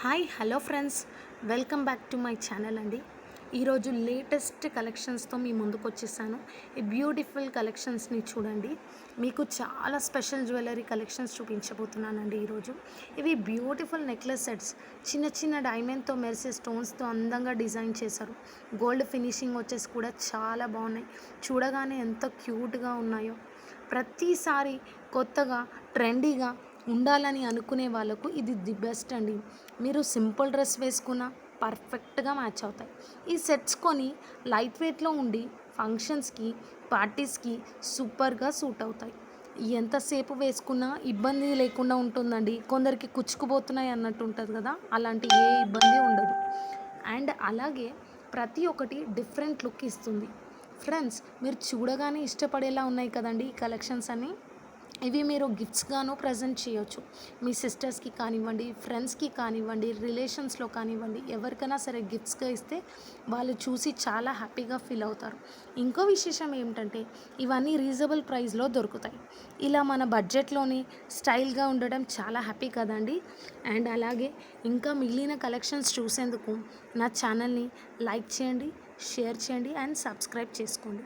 Hi hello friends, welcome back to my channel అండి. ఈరోజు latest కలెక్షన్స్తో మీ ముందుకు వచ్చేసాను. ఈ బ్యూటిఫుల్ కలెక్షన్స్ని చూడండి. మీకు చాలా స్పెషల్ జ్యువెలరీ కలెక్షన్స్ చూపించబోతున్నానండి ఈరోజు. ఇవి బ్యూటిఫుల్ నెక్లెస్ సెట్స్, చిన్న చిన్న డైమండ్తో మెరిసే స్టోన్స్తో అందంగా డిజైన్ చేశారు. గోల్డ్ ఫినిషింగ్ వచ్చేసి కూడా చాలా బాగున్నాయి. చూడగానే ఎంత క్యూట్గా ఉన్నాయో. ప్రతిసారి కొత్తగా ట్రెండీగా ఉండాలని అనుకునే వాళ్ళకు ఇది ది బెస్ట్ అండి. మీరు సింపుల్ డ్రెస్ వేసుకున్న పర్ఫెక్ట్గా మ్యాచ్ అవుతాయి. ఈ సెట్స్ కొని లైట్ వెయిట్లో ఉండి ఫంక్షన్స్కి, పార్టీస్కి సూపర్గా సూట్ అవుతాయి. ఎంతసేపు వేసుకున్నా ఇబ్బంది లేకుండా ఉంటుందండి. కొందరికి కుచ్చుకుపోతున్నాయి అన్నట్టు ఉంటుంది కదా, అలాంటి ఏ ఇబ్బంది ఉండదు. అండ్ అలాగే ప్రతి ఒక్కటి డిఫరెంట్ లుక్ ఇస్తుంది. ఫ్రెండ్స్, మీరు చూడగానే ఇష్టపడేలా ఉన్నాయి కదండి ఈ కలెక్షన్స్ అన్నీ. ఇవి మీరు గిఫ్ట్స్గాను ప్రజెంట్ చేయొచ్చు. మీ సిస్టర్స్కి కానివ్వండి, ఫ్రెండ్స్కి కానివ్వండి, రిలేషన్స్లో కానివ్వండి, ఎవరికైనా సరే గిఫ్ట్స్గా ఇస్తే వాళ్ళు చూసి చాలా హ్యాపీగా ఫీల్ అవుతారు. ఇంకో విశేషం ఏమిటంటే ఇవన్నీ రీజనబుల్ ప్రైస్లో దొరుకుతాయి. ఇలా మన బడ్జెట్లోని స్టైల్గా ఉండడం చాలా హ్యాపీ కదండి. అండ్ అలాగే ఇంకా మిగిలిన కలెక్షన్స్ చూసేందుకు నా ఛానల్ని లైక్ చేయండి, షేర్ చేయండి అండ్ సబ్స్క్రైబ్ చేసుకోండి.